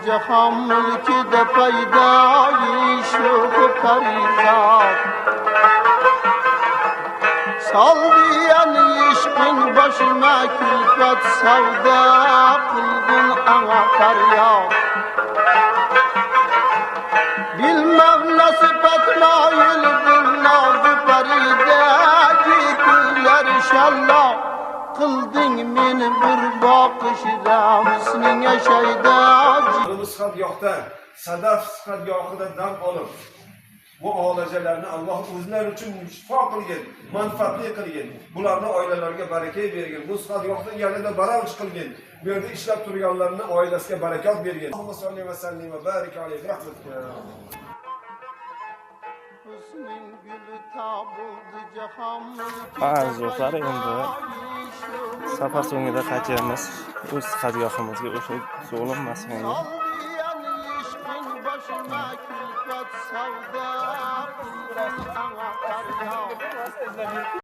jahon mulkida paydoyi sho'x parizod soldiyan ishqing boshima kulfat savdo qilgin anga faryod bilmam nasib etmayil dilnozi paridagi kunlar inshalloh qilding meni bir boqishda husning yashayda Nusxat yoqda sadaf sihatgohida dam olib bu olajalarni Alloh o'zlari uchun shifo qilgin, manfaatli qilgin. Bularni oilalariga baraka bergin. Nusxat yoqda yanada baravj qilgin. Bu yerda ishlab turganlarning oilasiga barakot bergin. Alloh sollallohu va sallim va barik alayhi rahmatka. Do'stlar, endi safar so'ngida qaytamiz o'z sihatgohimizga, o'sha zo'lim maskanga.